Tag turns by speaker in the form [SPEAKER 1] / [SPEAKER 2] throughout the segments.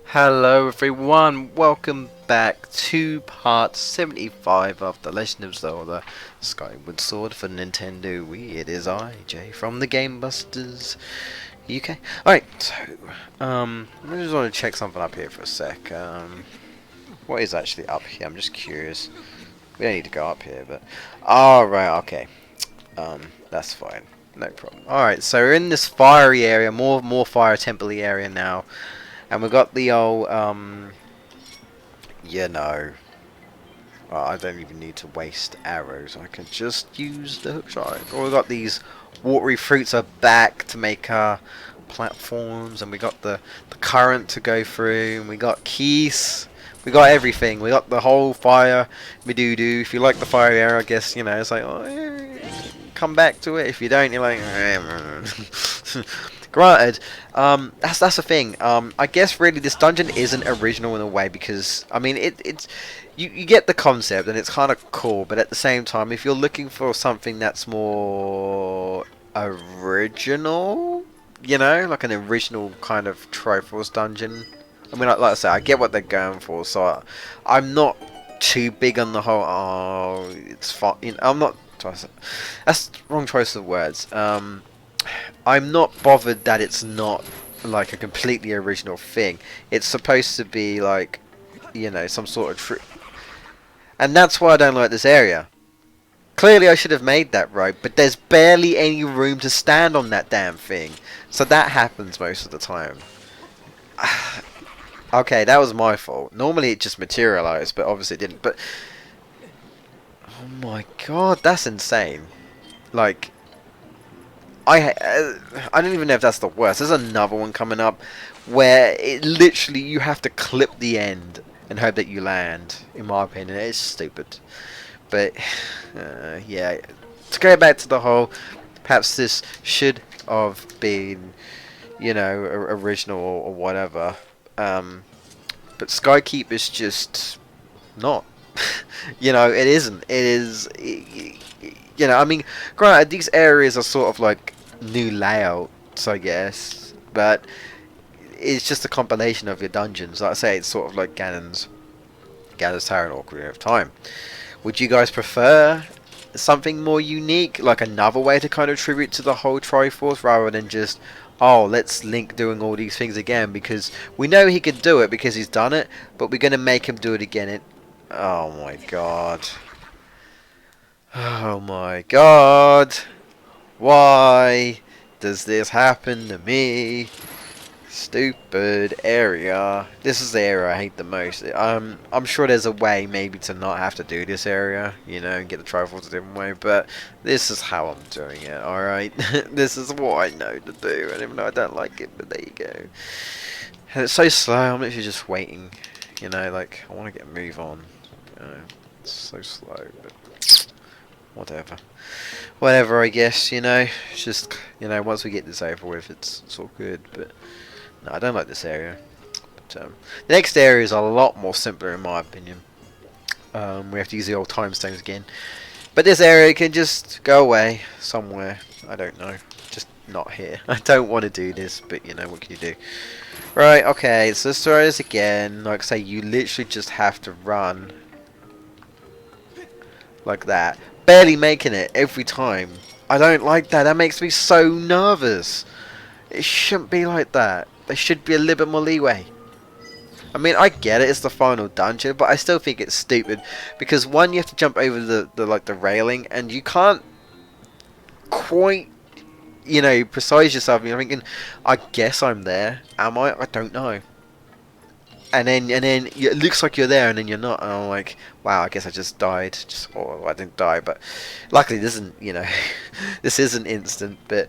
[SPEAKER 1] Hello everyone, welcome back to part 75 of The Legend of Zelda Skyward Sword for Nintendo Wii. It is I, Jay, from the GameBustersUK. Alright, so, I just want to check something up here for a sec. What is actually up here? I'm just curious. We don't need to go up here, but... Alright, okay. That's fine. No problem. Alright, so we're in this fiery area, more fire temple-y area now. And we got the old, you know, I don't even need to waste arrows. I can just use the hook shot. Or we got these watery fruits are back to make our platforms, and we got the current to go through, and we got keys. We got everything. We got the whole fire me-doo-doo. If you like the fire area, I guess, you know, it's like, oh, come back to it. If you don't, you're like, granted, that's the thing. I guess really this dungeon isn't original in a way because I mean it's you get the concept and it's kind of cool, but at the same time, if you're looking for something that's more original, you know, like an original kind of Triforce dungeon. I mean, like I say, I get what they're going for, so I'm not too big on the whole. Oh, it's fun. You know, I'm not. That's the wrong choice of words. I'm not bothered that it's not like a completely original thing. It's supposed to be like, you know, some sort of and that's why I don't like this area. Clearly I should have made that right, but there's barely any room to stand on that damn thing. So that happens most of the time. Okay, that was my fault. Normally it just materialized, but obviously it didn't. But oh my god, that's insane. Like I don't even know if that's the worst. There's another one coming up where it literally you have to clip the end and hope that you land. In my opinion, it's stupid. But yeah, to go back to the whole, perhaps this should have been, you know, original or whatever. But Skykeep is just not. You know, it isn't. It is. You know, I mean, granted, these areas are sort of like new layouts, I guess, but it's just a compilation of your dungeons. Like I say, it's sort of like Ganon's Tower and Ocarina of Time. Would you guys prefer something more unique, like another way to kind of tribute to the whole Triforce, rather than just, oh, let's Link doing all these things again, because we know he could do it because he's done it, but we're going to make him do it again. Oh my god. Oh my god. Why does this happen to me? Stupid area. This is the area I hate the most. I'm sure there's a way maybe to not have to do this area, you know, and get the Triforce a different way, but this is how I'm doing it, alright? This is what I know to do, and even though I don't like it, but there you go. And it's so slow, I'm literally just waiting, you know, like, I want to get a move on. You know, it's so slow, but whatever. Whatever, I guess, you know. It's just, you know, once we get this over with, it's all good. But no, I don't like this area. But the next area is a lot more simpler, in my opinion. We have to use the old time stones again. But this area can just go away somewhere. I don't know. Just not here. I don't want to do this, but you know, what can you do? Right, okay, so let's try this again. Like I say, you literally just have to run like that. Barely making it every time. I don't like that. That makes me so nervous. It shouldn't be like that. There should be a little bit more leeway. I mean, I get it. It's the final dungeon, but I still think it's stupid because one, you have to jump over the railing, and you can't quite, you know, precise yourself. And you're thinking, I guess I'm there. Am I? I don't know. And then it looks like you're there, and then you're not. And I'm like, wow, I guess I just died. Or I didn't die, but luckily this isn't, you know, this isn't instant. But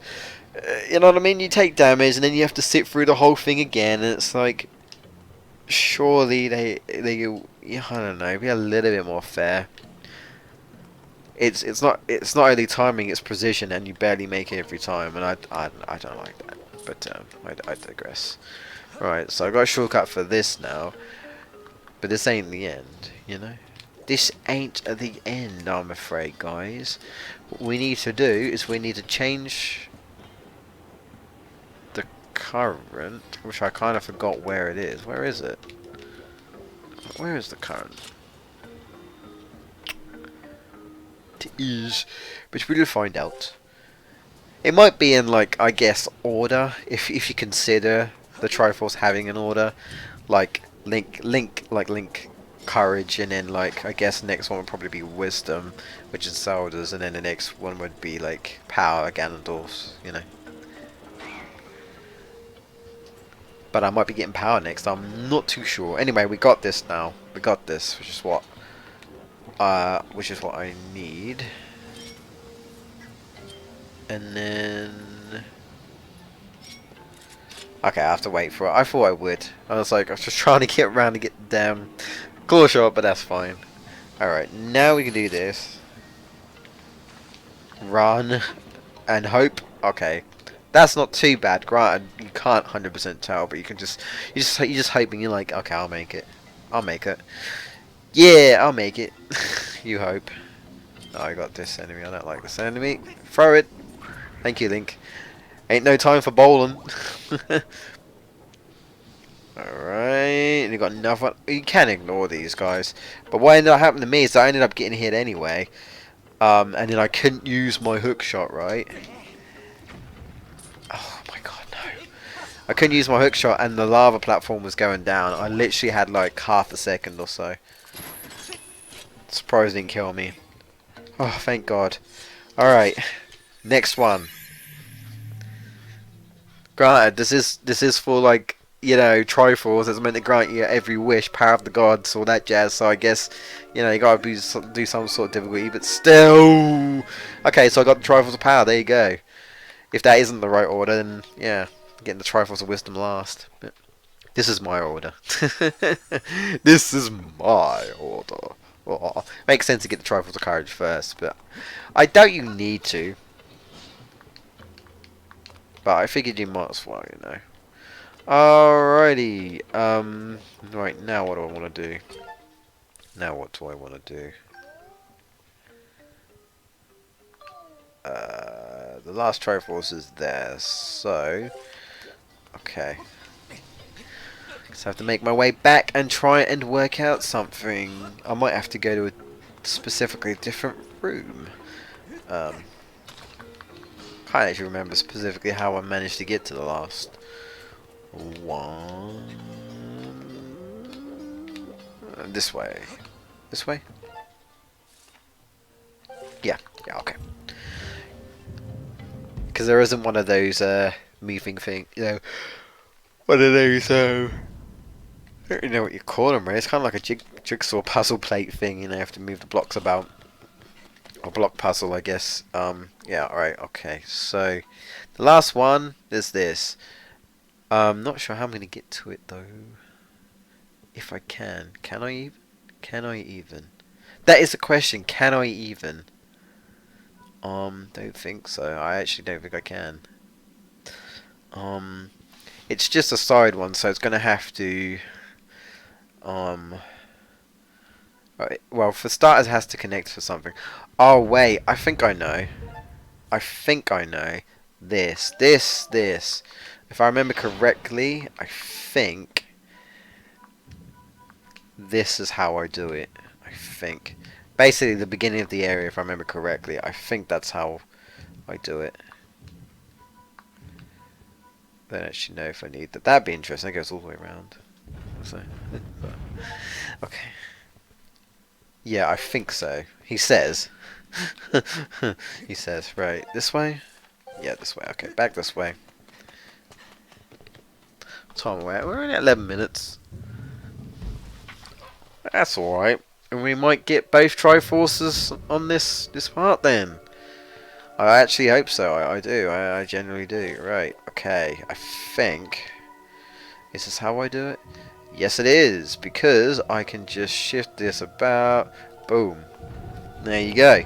[SPEAKER 1] you know what I mean? You take damage, and then you have to sit through the whole thing again, and it's like, surely they I don't know, be a little bit more fair. It's not only timing, it's precision, and you barely make it every time, and I don't like that. But I digress. Right, so I got a shortcut for this now, but this ain't the end, you know. This ain't the end, I'm afraid, guys. What we need to do is we need to change the current, which I kind of forgot where it is. Where is it? Where is the current? It is, but we'll find out. It might be in, like, I guess, order, if you consider the Triforce having an order, like Link, Courage, and then, like, I guess next one would probably be Wisdom, which is Zelda's, and then the next one would be, like, Power, Ganondorf's, you know. But I might be getting Power next, I'm not too sure. Anyway, we got this now. We got this, which is what I need. And then... okay, I have to wait for it. I thought I would. I was just trying to get around to get the damn claw shot, but that's fine. Alright, now we can do this. Run. And hope. Okay. That's not too bad. Granted, you can't 100% tell, but you can you're just hoping. You're like, okay, I'll make it. I'll make it. Yeah, I'll make it. You hope. Oh, I got this enemy. I don't like this enemy. Throw it. Thank you, Link. Ain't no time for bowling. Alright, you got another one. You can ignore these guys. But what ended up happening to me is I ended up getting hit anyway. And then I couldn't use my hook shot, right? Oh my god, no. I couldn't use my hook shot and the lava platform was going down. I literally had like half a second or so. Surprised it didn't kill me. Oh, thank god. Alright. Next one. Granted, this is for, like, you know, Triforce. It's meant to grant you every wish, power of the gods, all that jazz. So I guess, you know, you gotta do some sort of difficulty, but still. Okay, so I got the Triforce of Power. There you go. If that isn't the right order, then yeah, getting the Triforce of Wisdom last. But this is my order. This is my order. Oh, makes sense to get the Triforce of Courage first, but I doubt you need to. But I figured you might as well, you know. Alrighty. Right, now what do I want to do? Now what do I want to do? The last Triforce is there, so... okay. So I have to make my way back and try and work out something. I might have to go to a specifically different room. Can't actually remember specifically how I managed to get to the last one. This way. This way? Yeah, okay. Because there isn't one of those moving things, you know, one of those, I don't really know what you call them, right? It's kind of like a jigsaw puzzle plate thing, you know, you have to move the blocks about. Or block puzzle, I guess. Yeah, alright, okay. So, the last one is this. Not sure how I'm going to get to it, though. If I can. Can I even? Can I even? That is the question. Can I even? Don't think so. I actually don't think I can. It's just a side one, so it's going to have to... right, well, for starters, it has to connect for something. Oh, wait. I think I know. I think I know. This. If I remember correctly, I think this is how I do it. I think. Basically, the beginning of the area, if I remember correctly. I think that's how I do it. I don't actually know if I need that. That'd be interesting. It goes all the way around. So, okay. Yeah, I think so. He says. He says, right, this way? Yeah, this way. Okay, back this way. Time away. We're only at 11 minutes. That's alright. And we might get both Triforces on this part then. I actually hope so. I do. I generally do. Right, okay. I think... is this how I do it? Yes, it is. Because I can just shift this about. Boom. There you go.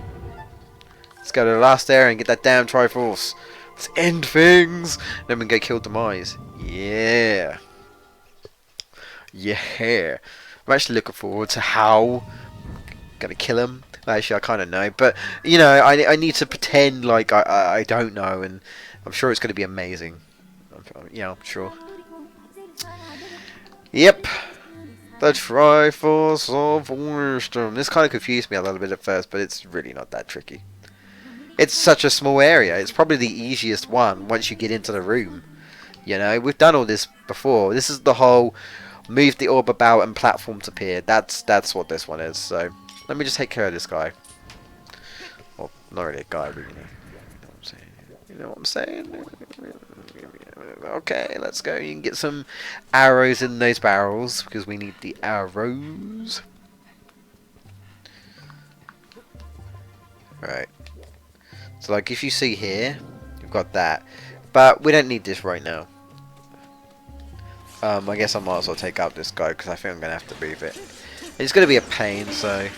[SPEAKER 1] Let's go to the last area and get that damn Triforce. Let's end things. Then we can go kill Demise. Yeah. Yeah. I'm actually looking forward to how I'm gonna kill him. Actually, I kind of know, but you know, I need to pretend like I don't know, and I'm sure it's gonna be amazing. I'm Yeah, sure. Yep. The Triforce of Wisdom. This kind of confused me a little bit at first, but it's really not that tricky. It's such a small area. It's probably the easiest one once you get into the room. You know, we've done all this before. This is the whole move the orb about and platforms appear. That's what this one is. So let me just take care of this guy. Well, not really a guy, but you know what I'm saying. Okay, let's go. You can get some arrows in those barrels because we need the arrows. Right. So like if you see here, you've got that. But we don't need this right now. I guess I might as well take out this guy because I think I'm gonna have to move it. It's gonna be a pain, so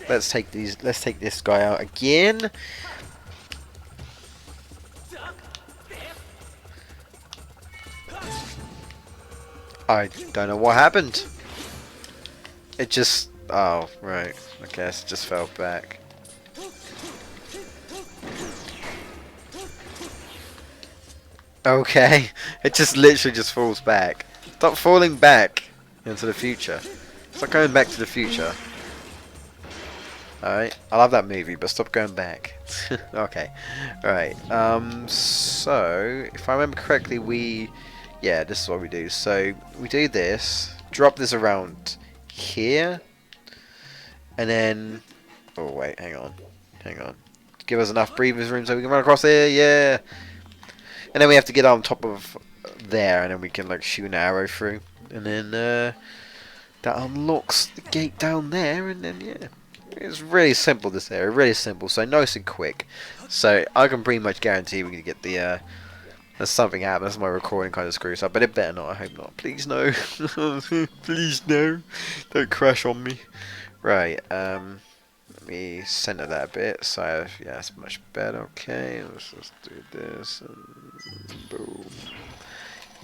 [SPEAKER 1] let's take this guy out again. I don't know what happened. It just oh right. I guess it just fell back. Okay, it just literally just falls back. Stop falling back into the future. Stop going back to the future. Alright, I love that movie, but stop going back. Okay, alright. So, if I remember correctly, yeah, this is what we do. So, we do this, drop this around here, and then... Oh, wait, hang on. Give us enough breathing room so we can run across here, yeah! And then we have to get on top of there, and then we can like shoot an arrow through, and then that unlocks the gate down there, and then yeah, it's really simple this area, really simple, so nice and quick. So I can pretty much guarantee we're gonna get the there's something happens. My recording kind of screws up, but it better not. I hope not. Please no, please no, don't crash on me. Right, let me center that a bit, so yeah, that's much better. Okay, let's just do this, and boom.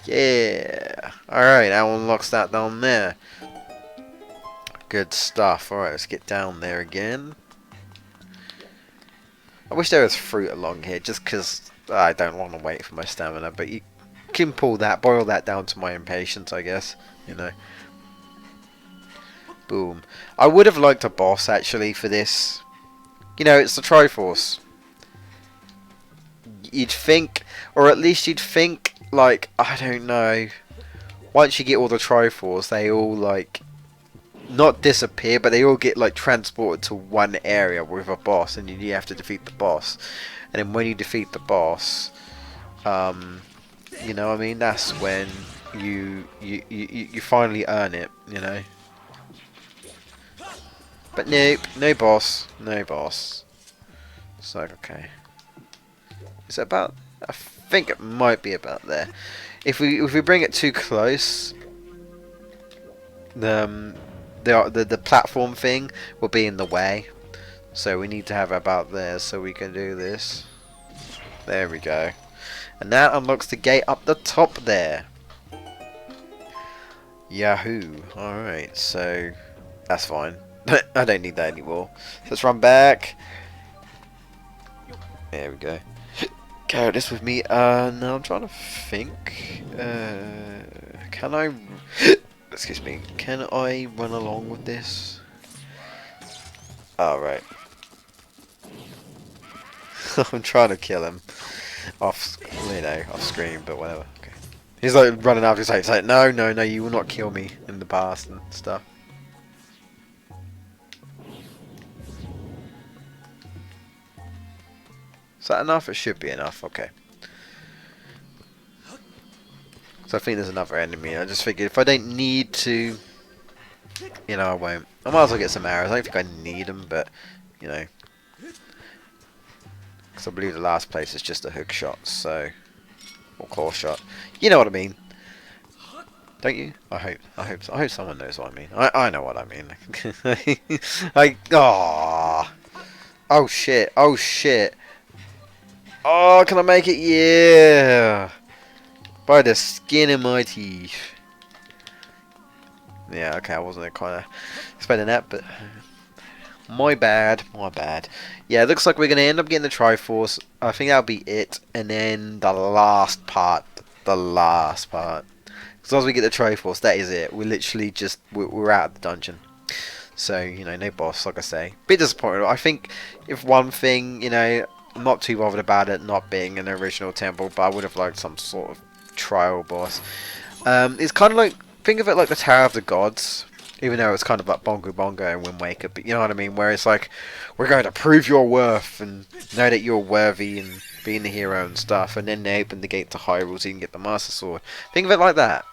[SPEAKER 1] Yeah, alright, that one unlocks that down there. Good stuff. Alright, let's get down there again. I wish there was fruit along here, just because I don't want to wait for my stamina, but you can pull that, boil that down to my impatience, I guess, you know. Boom. I would have liked a boss actually for this. You know, it's the Triforce. You'd think, or at least you'd think, like, I don't know, once you get all the Triforce, they all like, not disappear, but they all get like transported to one area with a boss, and you have to defeat the boss. And then when you defeat the boss, you know what I mean, that's when you finally earn it, you know. But nope, no boss, no boss. It's like, okay. Is it about? I think it might be about there. If we bring it too close, the platform thing will be in the way. So we need to have it about there so we can do this. There we go. And that unlocks the gate up the top there. Yahoo! Alright, so that's fine. I don't need that anymore. So let's run back. There we go. Carry this with me. Now I'm trying to think. Can I... Excuse me. Can I run along with this? Oh, right. I'm trying to kill him. Off, you know, off screen, but whatever. Okay. He's like running after his like, no, no, no, you will not kill me in the past and stuff. Is that enough? It should be enough. Okay. So I think there's another enemy. I just figured if I don't need to, you know, I won't. I might as well get some arrows. I don't think I need them, but, you know. Because I believe the last place is just a hook shot, so... Or claw shot. You know what I mean. Don't you? I hope someone knows what I mean. I know what I mean. Oh shit. Oh shit. Oh, can I make it? Yeah. By the skin of my teeth. Yeah, okay, I wasn't kind of expecting that, but my bad, my bad. Yeah, it looks like we're going to end up getting the Triforce. I think that'll be it. And then the last part the last part. As long as we get the Triforce, that is it. We're literally just we're out of the dungeon. So you know, no boss, like I say. Bit disappointed. I think if one thing, you know, I'm not too bothered about it not being an original temple, but I would have liked some sort of trial boss. It's kind of like, think of it like the Tower of the Gods, even though it's kind of like Bongo Bongo and Wind Waker, but you know what I mean, where it's like, we're going to prove your worth and know that you're worthy and being the hero and stuff, and then they open the gate to Hyrule so you can get the Master Sword. Think of it like that,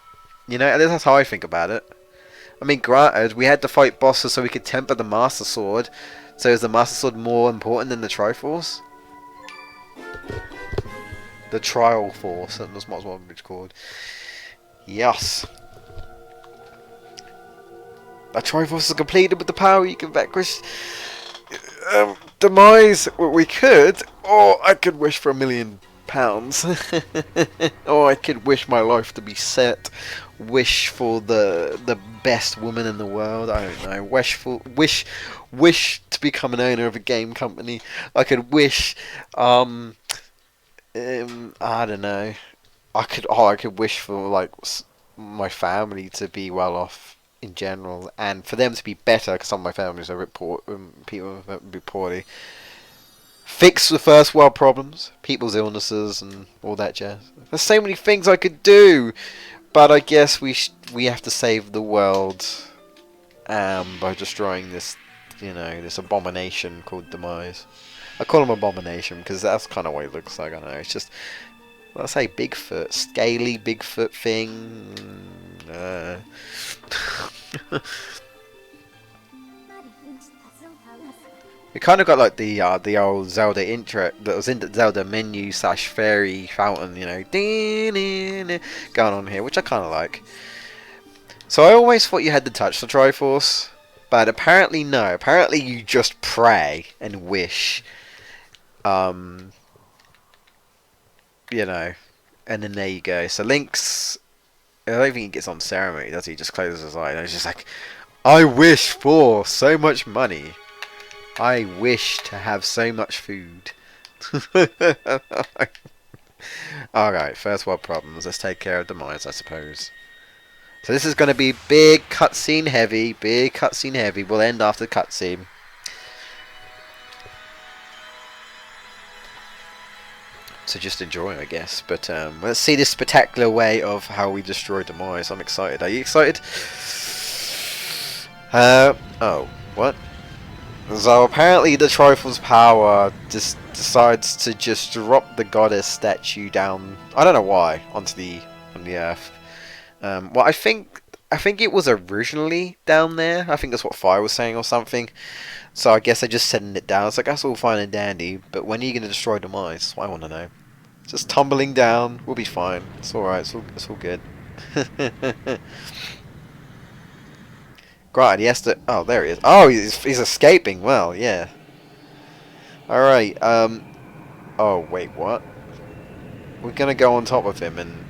[SPEAKER 1] you know, and that's how I think about it. I mean, granted, we had to fight bosses so we could temper the Master Sword, so is the Master Sword more important than the Triforce? The Trial Force, that's what it's called. Yes. A Triforce is completed with the power you can vanquish demise. Well, we could, or I could wish for £1,000,000. Or I could wish my life to be set. Wish for the best woman in the world. I don't know. Wish to become an owner of a game company. I could wish. I don't know. I could wish for like my family to be well off in general, and for them to be better, because some of my families are people a bit poorly. Fix the first world problems, people's illnesses, and all that jazz. There's so many things I could do, but I guess we have to save the world by destroying this, you know, this abomination called Demise. I call him Abomination because that's kind of what he looks like. I don't know. It's just, let's say Bigfoot, scaly Bigfoot thing. We kind of got like the old Zelda intro that was in the Zelda menu / fairy fountain, you know, going on here, which I kind of like. So I always thought you had to touch the Triforce, but apparently no. Apparently you just pray and wish, you know, and then there you go. So Link's, I don't think he gets on ceremony, does he? He just closes his eye and he's just like, I wish for so much money. I wish to have so much food. Alright, first world problems. Let's take care of Demise, I suppose. So this is going to be big cutscene heavy. Big cutscene heavy. We'll end after cutscene. So just enjoy, I guess. But let's see this spectacular way of how we destroy Demise. I'm excited. Are you excited? Oh, what? So apparently the Triforce's power just decides to just drop the goddess statue down. I don't know why on the earth. Well, I think it was originally down there. I think that's what Fire was saying or something. So I guess they're just setting it down. It's like, that's all fine and dandy, but when are you going to destroy Demise? That's what I want to know. Just tumbling down, we'll be fine. It's alright, it's all good. Granted, he has to... Oh, there he is. Oh, he's escaping. Well, yeah. Alright, oh, wait, what? We're gonna go on top of him and...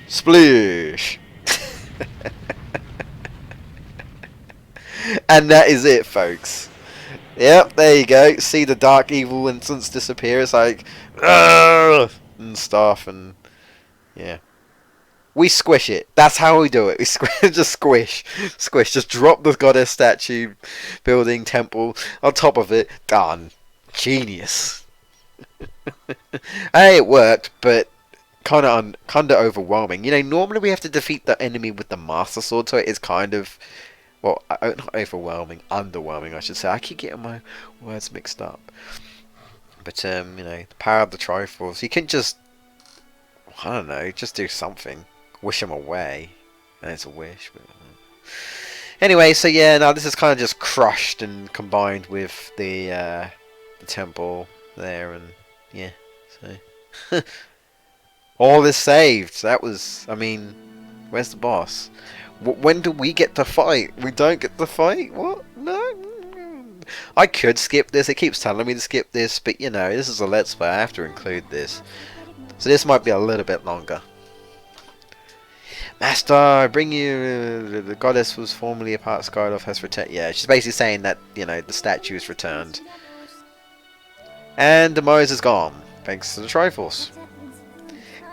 [SPEAKER 1] Splish! And that is it, folks. Yep, there you go. See the dark evil instance disappear. It's like... and stuff, and... Yeah. We squish it. That's how we do it. We just squish. Squish. Just drop the goddess statue, building, temple, on top of it. Done. Genius. Hey, it worked, but kind of overwhelming. You know, normally we have to defeat the enemy with the Master Sword, so it is kind of... Well, not overwhelming. Underwhelming, I should say. I keep getting my words mixed up. But, you know, the power of the Triforce. You can just... I don't know. Just do something. Wish him away, and it's a wish. But anyway, so yeah, now this is kind of just crushed and combined with the temple there, and yeah, so all is saved. That was, I mean, where's the boss? When do we get to fight? We don't get to fight? What? No. I could skip this. It keeps telling me to skip this, but you know, this is a Let's Play. I have to include this, so this might be a little bit longer. Master, I bring you... the goddess was formerly a part of Skyloft has returned. Yeah, she's basically saying that, you know, the statue is returned. And Demise is gone, thanks to the Triforce.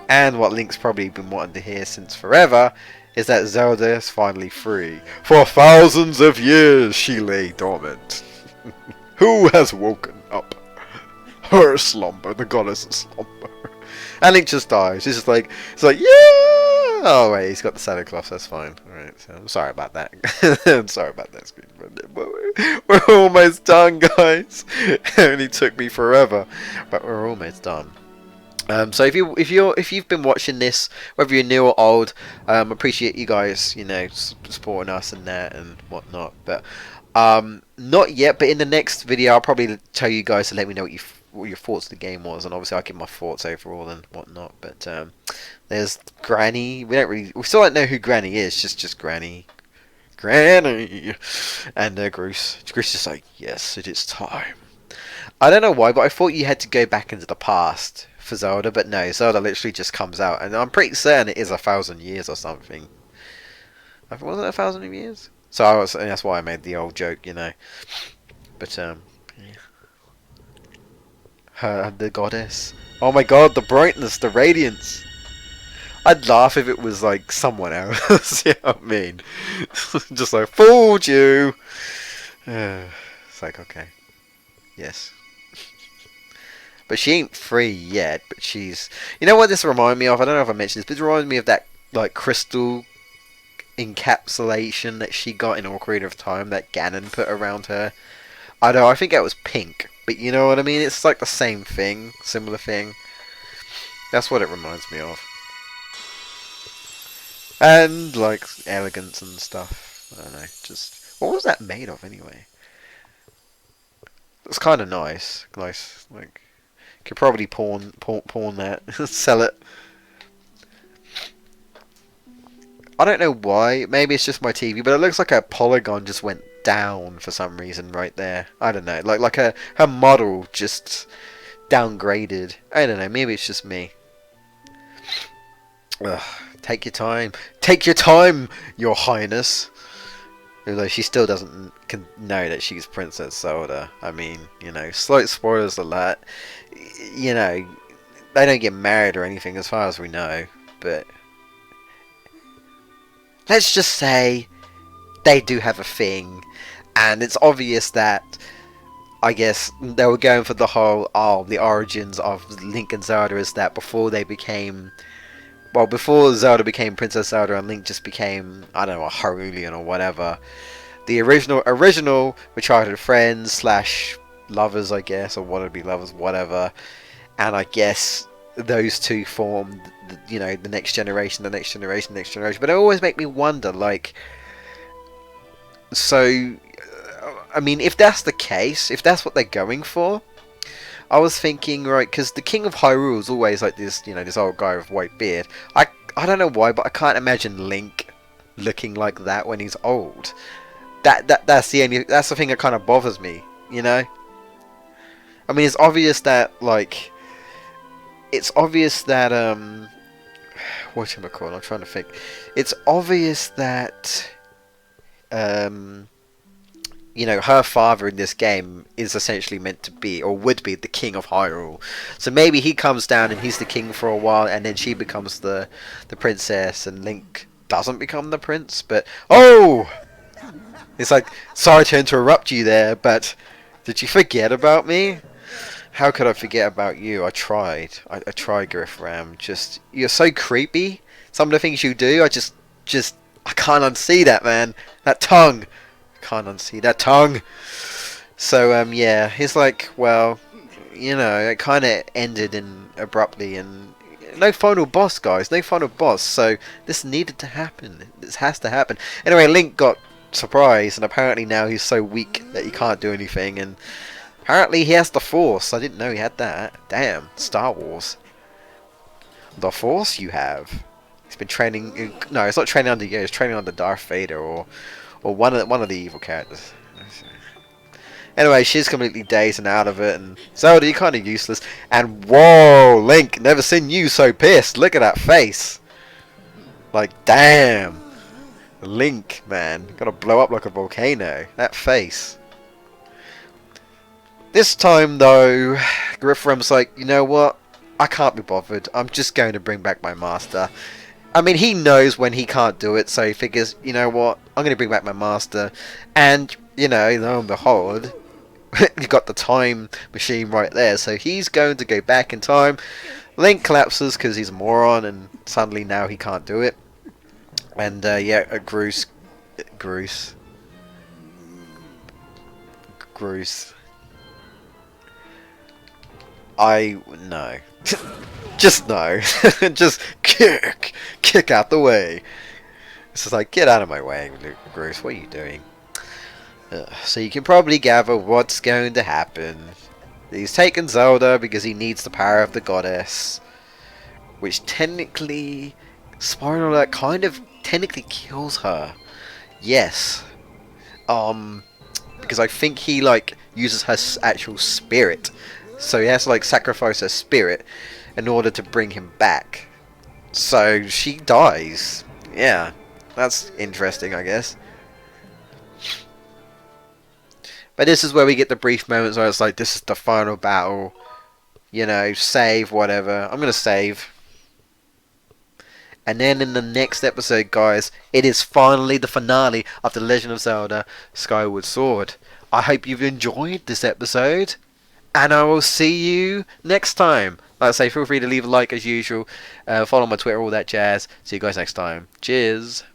[SPEAKER 1] And what Link's probably been wanting to hear since forever is that Zelda is finally free. For thousands of years she lay dormant. Who has woken up? Her slumber, the goddess of slumber. And Link just dies. It's like, yeah! Oh wait, he's got the Santa Claus, that's fine. Alright, so I'm sorry about that. I'm sorry about that screen. But we're almost done, guys. It only took me forever. But we're almost done. So if you've been watching this, whether you're new or old, appreciate you guys, you know, supporting us and that and whatnot. But not yet. But in the next video, I'll probably tell you guys to let me know what your thoughts of the game was, and obviously I'll give my thoughts overall and whatnot. But there's Granny. We still don't know who Granny is. Just Granny, and Groose. Groose is like, yes, it is time. I don't know why, but I thought you had to go back into the past for Zelda, but no, Zelda literally just comes out, and I'm pretty certain it is 1,000 years or something. Was it 1,000 years? So and that's why I made the old joke, you know. But yeah. The goddess. Oh my god, the brightness, the radiance. I'd laugh if it was like someone else. You know what I mean? Just like, fooled you. It's like, okay, yes. But she ain't free yet, but she's... You know what this reminded me of? I don't know if I mentioned this, but it reminded me of that, like, crystal encapsulation that she got in Ocarina of Time that Ganon put around her. I don't know, I think that was pink, but you know what I mean? It's like the same thing, similar thing. That's what it reminds me of. And, like, elegance and stuff. I don't know, just... What was that made of, anyway? It's kind of nice. Nice, like... Could probably pawn that, sell it. I don't know why. Maybe it's just my TV, but it looks like her polygon just went down for some reason right there. I don't know. Like her model just downgraded. I don't know. Maybe it's just me. Ugh, take your time. Take your time, Your Highness. Although she still doesn't know that she's Princess Zelda. I mean, you know, slight spoilers alert. You know, they don't get married or anything as far as we know. But let's just say they do have a thing. And it's obvious that, I guess, they were going for the whole, the origins of Link and Zelda is that before they became... Well, before Zelda became Princess Zelda and Link just became, I don't know, a Hyrulean or whatever, the original were childhood friends / lovers, I guess, or wannabe lovers, whatever. And I guess those two formed, you know, the next generation. But it always make me wonder, like, so, I mean, if that's the case, if that's what they're going for, I was thinking, right, because the King of Hyrule is always like this, you know, this old guy with white beard. I don't know why, but I can't imagine Link looking like that when he's old. That's the thing that kind of bothers me, you know. I mean, it's obvious that whatchamacallit, I'm trying to think. It's obvious that you know, her father in this game is essentially meant to be, or would be, the King of Hyrule. So maybe he comes down and he's the king for a while, and then she becomes the princess, and Link doesn't become the prince. But it's like, sorry to interrupt you there, but did you forget about me? How could I forget about you? I tried. I tried, Griff Ram. Just, you're so creepy. Some of the things you do, I can't unsee that, man. That tongue. Can't unsee that tongue. So yeah, he's like, well, you know, it kind of ended abruptly, and no final boss, guys, no final boss. So this needed to happen. This has to happen. Anyway, Link got surprised, and apparently now he's so weak that he can't do anything, and apparently he has the Force. I didn't know he had that. Damn, Star Wars. The Force you have. He's been training. No, it's not training under you. It's training under Darth Vader or one of the evil characters. Anyway, she's completely dazed and out of it, and Zelda, you're kind of useless. And whoa, Link, never seen you so pissed. Look at that face. Like, damn. Link, man, gonna blow up like a volcano. That face. This time, though, Grifrum's like, you know what? I can't be bothered. I'm just going to bring back my master. I mean, he knows when he can't do it, so he figures, you know what? I'm going to bring back my master. And, you know, lo and behold, you've got the time machine right there. So he's going to go back in time. Link collapses because he's a moron, and suddenly now he can't do it. And, yeah, Groose. No. Just no. Just kick out the way. It's just like, get out of my way, Groose. What are you doing? So you can probably gather what's going to happen. He's taken Zelda because he needs the power of the goddess, which technically, spoiler alert, kind of technically kills her. Yes. Because I think he like uses her actual spirit, so he has to like sacrifice her spirit in order to bring him back. So she dies. Yeah, that's interesting, I guess. But this is where we get the brief moments where it's like, this is the final battle. You know, save, whatever. I'm going to save. And then in the next episode, guys, it is finally the finale of The Legend of Zelda Skyward Sword. I hope you've enjoyed this episode. And I will see you next time. Like I say, feel free to leave a like as usual. Follow my Twitter, all that jazz. See you guys next time. Cheers.